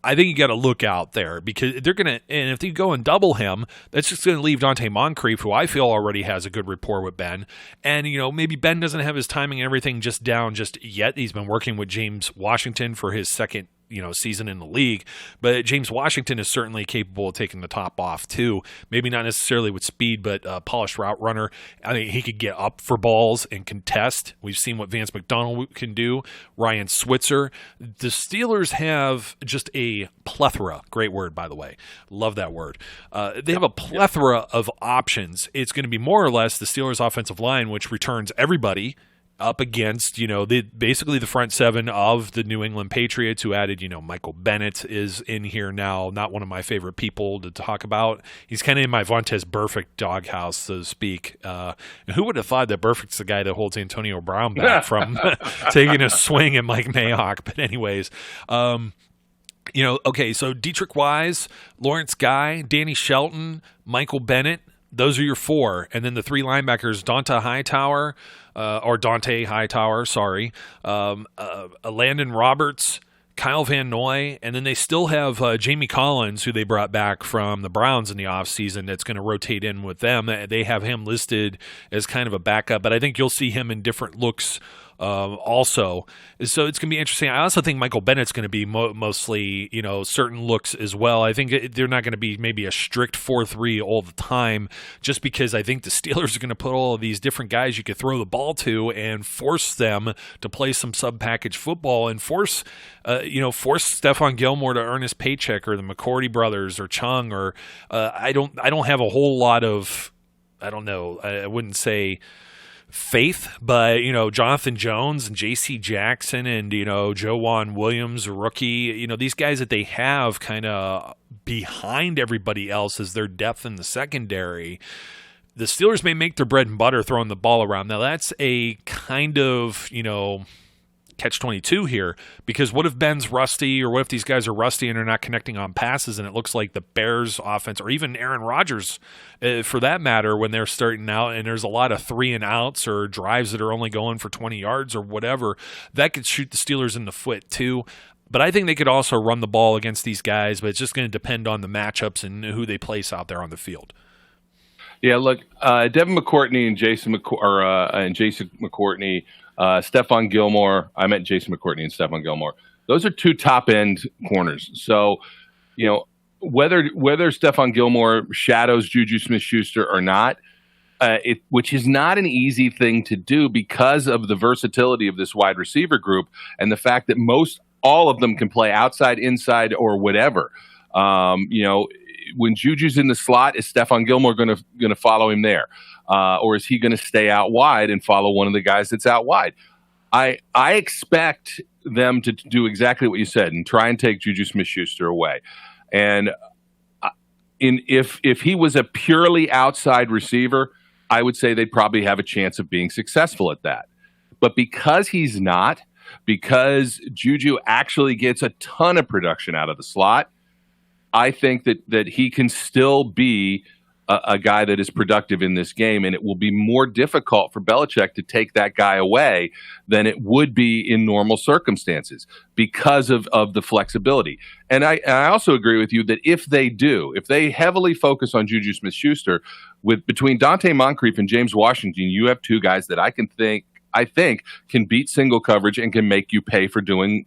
I think you got to look out there, because they're going to, and if they go and double him, that's just going to leave Dante Moncrief, who I feel already has a good rapport with Ben. And, maybe Ben doesn't have his timing and everything just down just yet. He's been working with James Washington for his second season in the league, but James Washington is certainly capable of taking the top off too. Maybe not necessarily with speed, but polished route runner. I think he could get up for balls and contest. We've seen what Vance McDonald can do. Ryan Switzer. The Steelers have just a plethora. Great word, by the way. Love that word. They have a plethora of options. It's going to be more or less the Steelers' offensive line, which returns everybody up against, basically the front seven of the New England Patriots, who added, Michael Bennett is in here now. Not one of my favorite people to talk about. He's kind of in my Vontaze Burfict doghouse, so to speak. And who would have thought that Burfict's the guy that holds Antonio Brown back from taking a swing at Mike Mayock? But anyways, okay, so Dietrich Wise, Lawrence Guy, Danny Shelton, Michael Bennett. Those are your four. And then the three linebackers, Dante Hightower, Landon Roberts, Kyle Van Noy, and then they still have Jamie Collins, who they brought back from the Browns in the offseason, that's going to rotate in with them. They have him listed as kind of a backup, but I think you'll see him in different looks also. So it's going to be interesting. I also think Michael Bennett's going to be mostly, certain looks as well. I think they're not going to be maybe a strict 4-3 all the time, just because I think the Steelers are going to put all of these different guys you could throw the ball to and force them to play some sub-package football and force Stephon Gilmore to earn his paycheck, or the McCourty brothers, or Chung, or I don't have a whole lot of, I wouldn't say faith, but Jonathan Jones and J.C. Jackson and Joejuan Williams, rookie, these guys that they have kind of behind everybody else as their depth in the secondary. The Steelers may make their bread and butter throwing the ball around. Now that's a kind of catch-22 here, because what if Ben's rusty, or what if these guys are rusty and are not connecting on passes, and it looks like the Bears offense, or even Aaron Rodgers for that matter, when they're starting out and there's a lot of 3-and-outs or drives that are only going for 20 yards or whatever, that could shoot the Steelers in the foot too. But I think they could also run the ball against these guys, but it's just going to depend on the matchups and who they place out there on the field. Yeah, look, Devin McCourtney and Jason McCourtney, Stephon Gilmore. I meant Jason McCourtney and Stephon Gilmore. Those are two top-end corners. So, whether Stephon Gilmore shadows Juju Smith-Schuster or not, which is not an easy thing to do because of the versatility of this wide receiver group and the fact that all of them can play outside, inside, or whatever. When Juju's in the slot, is Stephon Gilmore going to follow him there? Or is he going to stay out wide and follow one of the guys that's out wide? I expect them to do exactly what you said and try and take Juju Smith-Schuster away. And if he was a purely outside receiver, I would say they'd probably have a chance of being successful at that. But because he's not, because Juju actually gets a ton of production out of the slot, I think that he can still be a guy that is productive in this game, and it will be more difficult for Belichick to take that guy away than it would be in normal circumstances because of the flexibility. And I also agree with you that if they heavily focus on Juju Smith-Schuster, between Dante Moncrief and James Washington, you have two guys that I think can beat single coverage and can make you pay for doing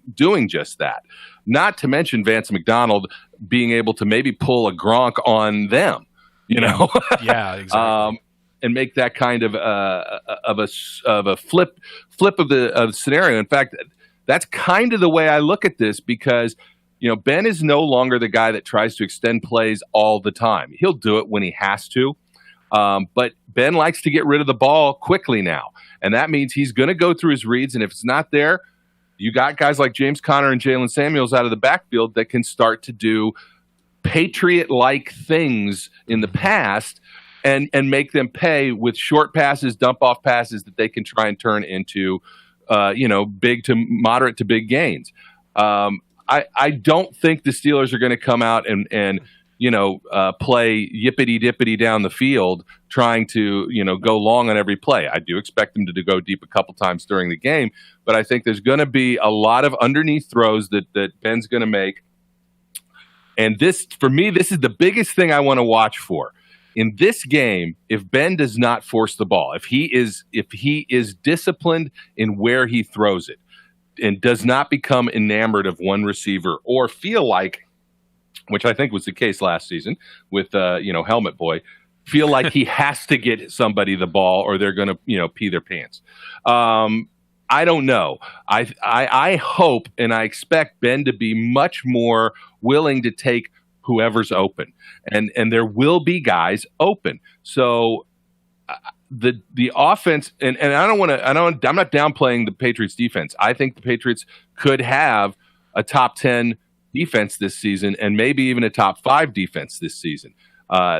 just that. Not to mention Vance McDonald being able to maybe pull a Gronk on them, Yeah, exactly. And make that kind of a flip of the scenario. In fact, that's kind of the way I look at this, because Ben is no longer the guy that tries to extend plays all the time. He'll do it when he has to, but Ben likes to get rid of the ball quickly now. And that means he's going to go through his reads, and if it's not there, you got guys like James Conner and Jalen Samuels out of the backfield that can start to do Patriot-like things in the past and make them pay with short passes, dump-off passes that they can try and turn into, big to moderate to big gains. I don't think the Steelers are going to come out and play yippity-dippity down the field trying to, go long on every play. I do expect them to go deep a couple times during the game, but I think there's going to be a lot of underneath throws that Ben's going to make. And this, for me, this is the biggest thing I want to watch for. In this game, if Ben does not force the ball, if he is disciplined in where he throws it and does not become enamored of one receiver or feel like, which I think was the case last season with Helmet Boy, feel like he has to get somebody the ball or they're going to pee their pants. I don't know. I hope and I expect Ben to be much more willing to take whoever's open, and there will be guys open. So the offense, and I'm not downplaying the Patriots defense. I think the Patriots could have a top 10 defense this season, and maybe even a top 5 defense this season.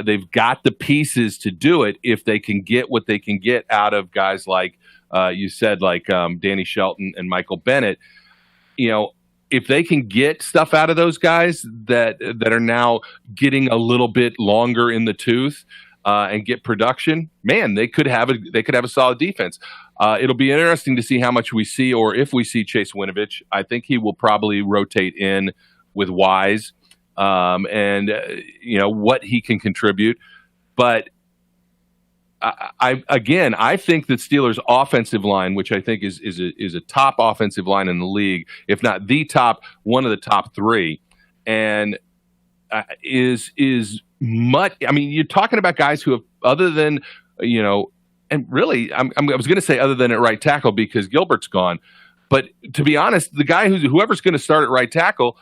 They've got the pieces to do it if they can get what they can get out of guys like you said, like Danny Shelton and Michael Bennett. If they can get stuff out of those guys that are now getting a little bit longer in the tooth and get production, man, they could have a solid defense. It'll be interesting to see how much we see, or if we see Chase Winovich. I think he will probably rotate in with Wise, and what he can contribute. But I think that Steelers' offensive line, which I think is a top offensive line in the league, if not the top, one of the top 3, and is much. I mean, you're talking about guys who have, other than and really, I was going to say other than at right tackle because Gilbert's gone, but to be honest, the guy whoever's going to start at right tackle,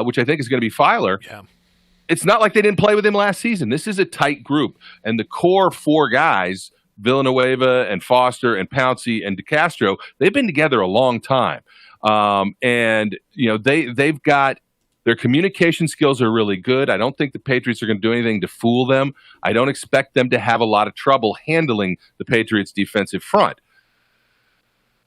which I think is going to be Filer. Yeah. It's not like they didn't play with him last season. This is a tight group, and the core 4 guys, Villanueva and Foster and Pouncey and DeCastro, they've been together a long time, and they've got their communication skills are really good. I don't think the Patriots are going to do anything to fool them. I don't expect them to have a lot of trouble handling the Patriots' defensive front.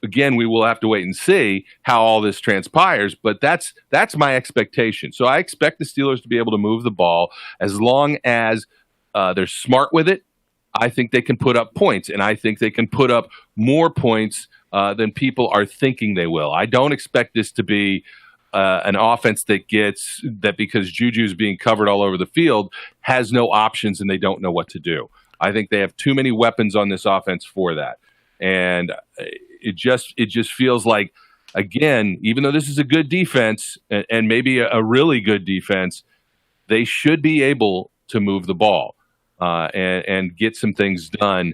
Again, we will have to wait and see how all this transpires, but that's my expectation. So I expect the Steelers to be able to move the ball as long as they're smart with it. I think they can put up points, and I think they can put up more points than people are thinking they will. I don't expect this to be an offense that because Juju's being covered all over the field has no options and they don't know what to do. I think they have too many weapons on this offense for that. And it just feels like, again, even though this is a good defense and maybe a really good defense, they should be able to move the ball and get some things done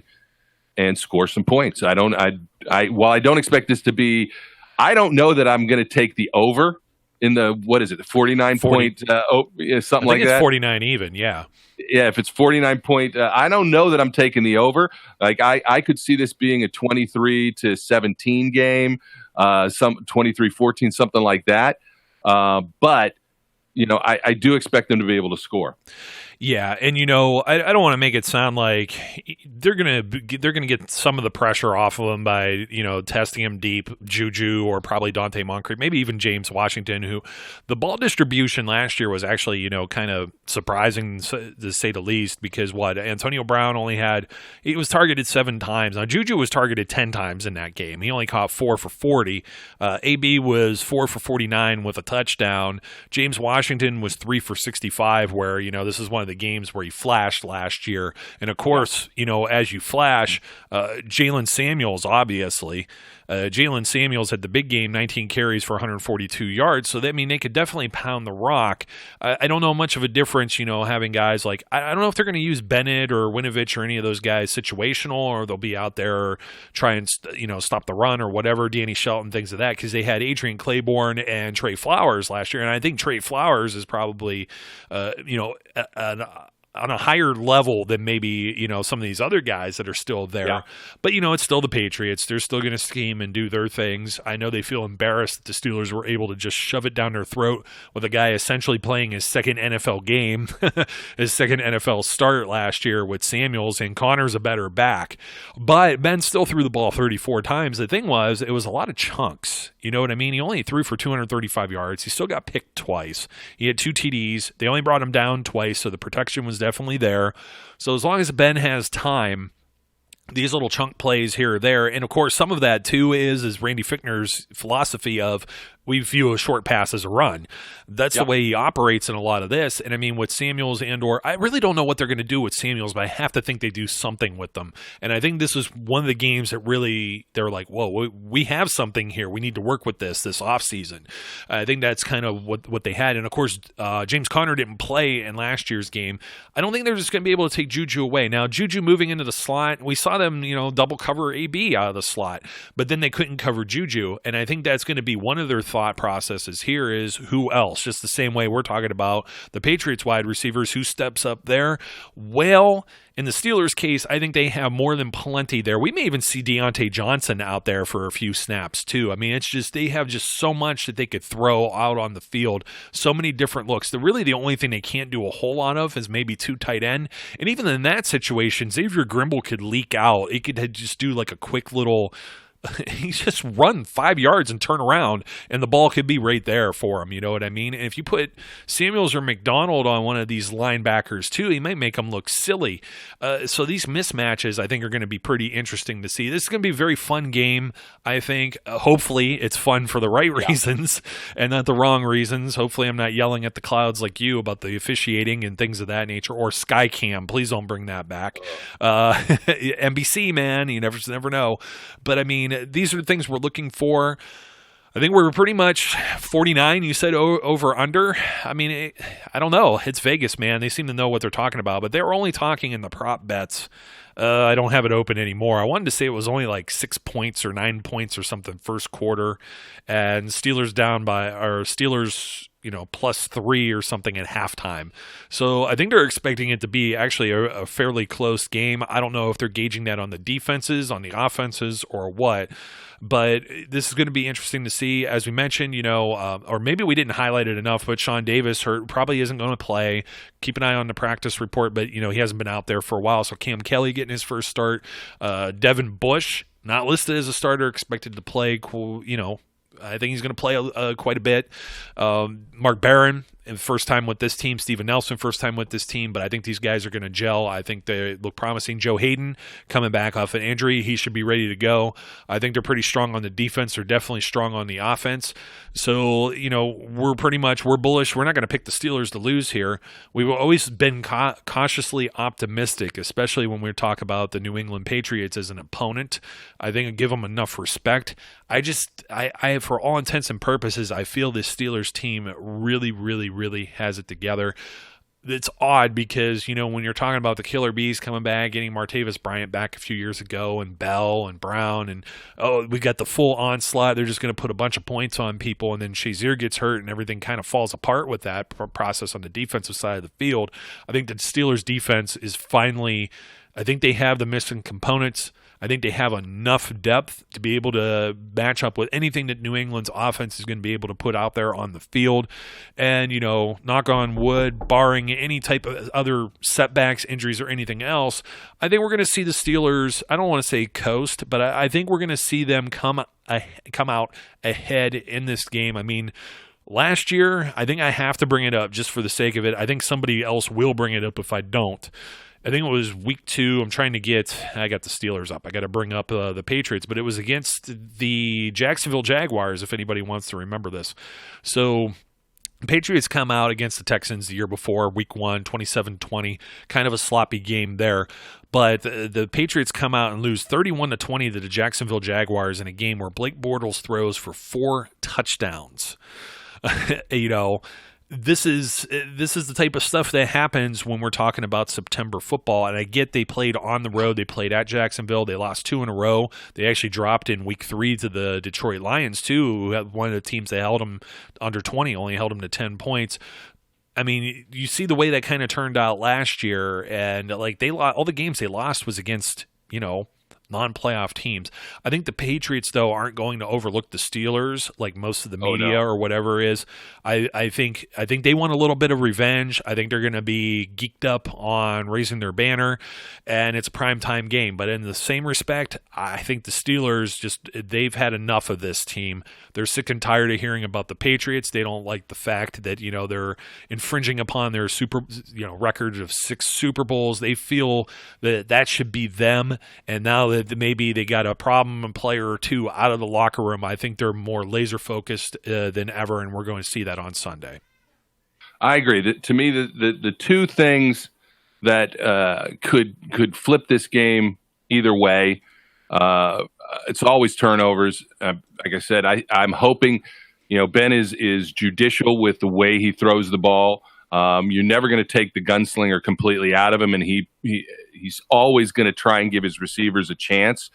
and score some points. While I don't expect this to be, I don't know that I'm going to take the over in the, what is it, the 49 point, something like that. It's 49 even, yeah. Yeah, if it's 49 point, I don't know that I'm taking the over. Like I could see this being a 23-17 game, some 23-14, something like that. But I do expect them to be able to score. Yeah, and I don't want to make it sound like they're gonna get some of the pressure off of him by testing him deep, Juju or probably Dante Moncrief, maybe even James Washington, who the ball distribution last year was actually kind of surprising to say the least, because Antonio Brown he was targeted 7 times. Now Juju was targeted 10 times in that game. He only caught 4 for 40. AB was 4 for 49 with a touchdown. James Washington was 3 for 65. Where this is one of the games where he flashed last year. And of course, as you flash, Jalen Samuels, obviously. Jalen Samuels had the big game, 19 carries for 142 yards. So they could definitely pound the rock. I don't know much of a difference, having guys like, I don't know if they're going to use Bennett or Winovich or any of those guys situational, or they'll be out there try and stop the run or whatever, Danny Shelton, things of that, because they had Adrian Claiborne and Trey Flowers last year. And I think Trey Flowers is probably, on a higher level than maybe, some of these other guys that are still there. Yeah. But, it's still the Patriots. They're still going to scheme and do their things. I know they feel embarrassed that the Steelers were able to just shove it down their throat with a guy essentially playing his second NFL game, his second NFL start last year with Samuels, and Connor's a better back. But Ben still threw the ball 34 times. The thing it was a lot of chunks. You know what I mean? He only threw for 235 yards. He still got picked twice. He had 2 TDs. They only brought him down twice, so the protection was definitely there. So as long as Ben has time, these little chunk plays here or there, and of course some of that too is Randy Fichtner's philosophy of we view a short pass as a run. That's the way he operates in a lot of this. And with Samuels I really don't know what they're going to do with Samuels, but I have to think they do something with them. And I think this is one of the games that really, they're like, whoa, we have something here. We need to work with this offseason. I think that's kind of what they had. And of course, James Conner didn't play in last year's game. I don't think they're just going to be able to take Juju away. Now, Juju moving into the slot, we saw them, double cover AB out of the slot, but then they couldn't cover Juju. And I think that's going to be one of their thoughts thought process is here is who else? Just the same way we're talking about the Patriots wide receivers, who steps up there? Well, in the Steelers' case, I think they have more than plenty there. We may even see Deontay Johnson out there for a few snaps too. I mean, it's just they have just so much that they could throw out on the field, so many different looks. Really the only thing they can't do a whole lot of is maybe two tight end. And even in that situation, Xavier Grimble could leak out. He could just do like a quick little he just run 5 yards and turn around, and the ball could be right there for him. You know what I mean? And if you put Samuels or McDonald on one of these linebackers too, he might make them look silly. So these mismatches, I think, are going to be pretty interesting to see. This is going to be a very fun game, I think. Hopefully it's fun for the right reasons and not the wrong reasons. Hopefully I'm not yelling at the clouds like you about the officiating and things of that nature, or Skycam. Please don't bring that back. NBC, man, you never know. But I mean, these are things we're looking for. I think we're pretty much 49. You said over under. I mean, I don't know. It's Vegas, man. They seem to know what they're talking about, but they're only talking in the prop bets. I don't have it open anymore. I wanted to say it was only like 6 points or 9 points or something first quarter, and Steelers +3 or something at halftime. So I think they're expecting it to be actually a fairly close game. I don't know if they're gauging that on the defenses, on the offenses, or what. But this is going to be interesting to see. As we mentioned, or maybe we didn't highlight it enough, but Sean Davis probably isn't going to play. Keep an eye on the practice report, but he hasn't been out there for a while. So Cam Kelly getting his first start. Devin Bush, not listed as a starter, expected to play, I think he's going to play quite a bit. Mark Barron, first time with this team. Steven Nelson, first time with this team. But I think these guys are going to gel. I think they look promising. Joe Hayden coming back off an injury. He should be ready to go. I think they're pretty strong on the defense. They're definitely strong on the offense. So, we're bullish. We're not going to pick the Steelers to lose here. We've always been cautiously optimistic, especially when we talk about the New England Patriots as an opponent. I think I give them enough respect. I for all intents and purposes, I feel this Steelers team really, really, really has it together. It's odd because, when you're talking about the Killer Bees coming back, getting Martavis Bryant back a few years ago, and Bell and Brown, and we got the full onslaught. They're just going to put a bunch of points on people, and then Shazier gets hurt, and everything kind of falls apart with that process on the defensive side of the field. I think the Steelers defense is finally, I think they have the missing components. I think they have enough depth to be able to match up with anything that New England's offense is going to be able to put out there on the field. And, knock on wood, barring any type of other setbacks, injuries, or anything else, I think we're going to see the Steelers, I don't want to say coast, but I think we're going to see them come out ahead in this game. I mean, last year, I think I have to bring it up just for the sake of it. I think somebody else will bring it up if I don't. I think it was week 2. I got the Steelers up. I got to bring up the Patriots, but it was against the Jacksonville Jaguars, if anybody wants to remember this. So the Patriots come out against the Texans the year before, week 1, 27-20, kind of a sloppy game there. But the Patriots come out and lose 31-20 to the Jacksonville Jaguars in a game where Blake Bortles throws for 4 touchdowns. This is the type of stuff that happens when we're talking about September football. And I get they played on the road. They played at Jacksonville. They lost 2 in a row. They actually dropped in week 3 to the Detroit Lions, too, who had one of the teams that held them under 20, only held them to 10 points. I mean, you see the way that kind of turned out last year. And all the games they lost was against, non-playoff teams. I think the Patriots, though, aren't going to overlook the Steelers like most of the media or whatever is. I think they want a little bit of revenge. I think they're going to be geeked up on raising their banner, and it's a primetime game. But in the same respect, I think the Steelers they've had enough of this team. They're sick and tired of hearing about the Patriots. They don't like the fact that they're infringing upon their record of 6 Super Bowls. They feel that should be them, and now that maybe they got a problem player or 2 out of the locker room, I think they're more laser focused than ever, and we're going to see that on Sunday. I agree. To me, the 2 things that could flip this game either way, it's always turnovers. Like I said, I'm hoping Ben is judicial with the way he throws the ball. You're never going to take the gunslinger completely out of him, and he's always going to try and give his receivers a chance.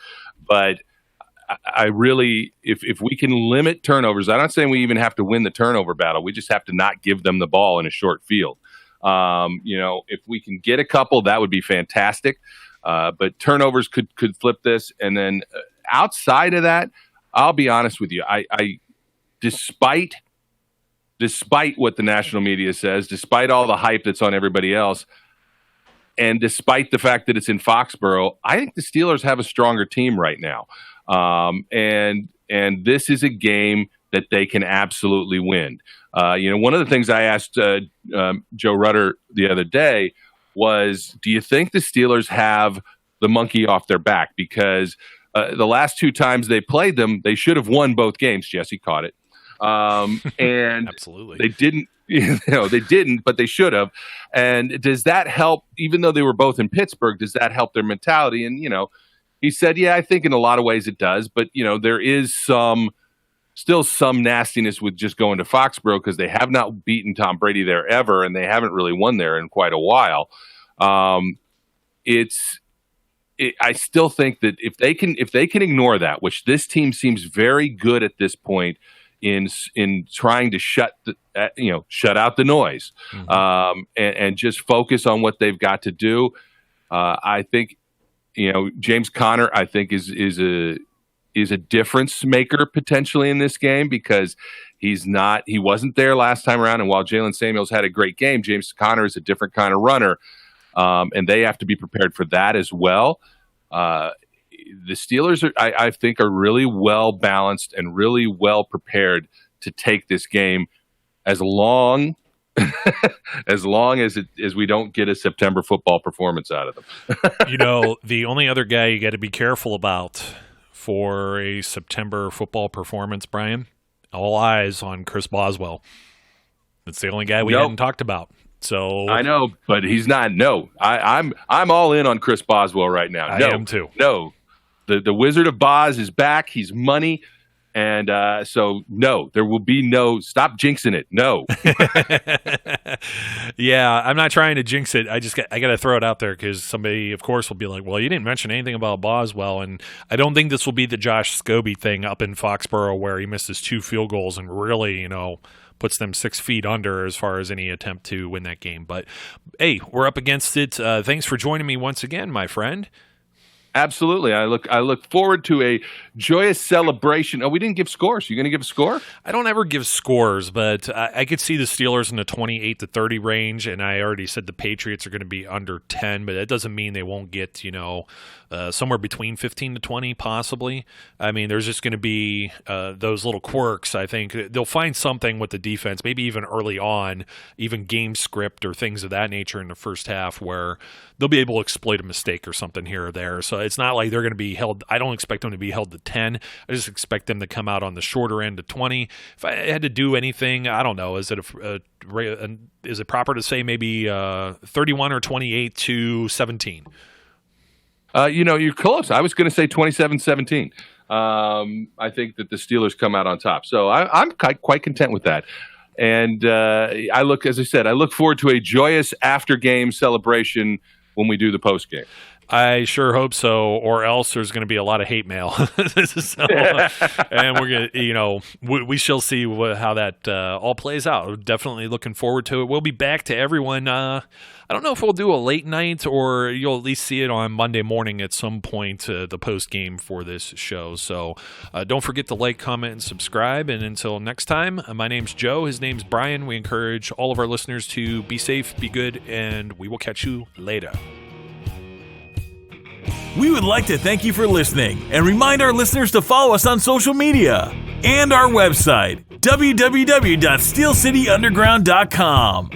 But I really, if we can limit turnovers, I'm not saying we even have to win the turnover battle. We just have to not give them the ball in a short field. If we can get a couple, that would be fantastic. But turnovers could flip this. And then outside of that, I'll be honest with you. I despite what the national media says, despite all the hype that's on everybody else, and despite the fact that it's in Foxboro, I think the Steelers have a stronger team right now. And this is a game that they can absolutely win. One of the things I asked Joe Rutter the other day was, do you think the Steelers have the monkey off their back? Because the last two times they played them, they should have won both games. Jesse caught it. And absolutely, they didn't. They didn't, but they should have. And does that help? Even though they were both in Pittsburgh, does that help their mentality? And he said, yeah, I think in a lot of ways it does. But there is still some nastiness with just going to Foxboro because they have not beaten Tom Brady there ever, and they haven't really won there in quite a while. I still think that if they can ignore that, which this team seems very good at this point in trying to shut out the noise, and just focus on what they've got to do. I think James Conner, I think is a difference maker potentially in this game because he wasn't there last time around. And while Jalen Samuels had a great game, James Conner is a different kind of runner, and they have to be prepared for that as well. The Steelers I think are really well balanced and really well prepared to take this game as long as we don't get a September football performance out of them. The only other guy you got to be careful about for a September football performance, Brian, all eyes on Chris Boswell. That's the only guy we hadn't talked about. So I know, but he's not. No, I'm all in on Chris Boswell right now. I am too. No, the Wizard of Boz is back. He's money. And so, no, there will be no – stop jinxing it. No. Yeah, I'm not trying to jinx it. I got to throw it out there because somebody, of course, will be like, well, you didn't mention anything about Boswell. And I don't think this will be the Josh Scobie thing up in Foxboro where he misses 2 field goals and really, puts them 6 feet under as far as any attempt to win that game. But, hey, we're up against it. Thanks for joining me once again, my friend. Absolutely. I look forward to a joyous celebration. Oh, we didn't give scores. You going to give a score? I don't ever give scores, but I could see the Steelers in the 28-30 range, and I already said the Patriots are going to be under 10, but that doesn't mean they won't get, somewhere between 15 to 20 possibly. I mean, there's just going to be those little quirks. I think they'll find something with the defense, maybe even early on, even game script or things of that nature in the first half where they'll be able to exploit a mistake or something here or there. So it's not like they're going to be held. I don't expect them to be held to 10. I just expect them to come out on the shorter end to 20. If I had to do anything, I don't know. Is it proper to say maybe 31 or 28 to 17? You're close. I was going to say 27-17. I think that the Steelers come out on top. So I'm quite content with that. And I look forward to a joyous after-game celebration when we do the post-game. I sure hope so, or else there's going to be a lot of hate mail. And we're going to, we shall see how that all plays out. We're definitely looking forward to it. We'll be back to everyone. I don't know if we'll do a late night or you'll at least see it on Monday morning at some point, the post game for this show. So don't forget to like, comment, and subscribe. And until next time, my name's Joe. His name's Brian. We encourage all of our listeners to be safe, be good, and we will catch you later. We would like to thank you for listening and remind our listeners to follow us on social media and our website, www.steelcityunderground.com.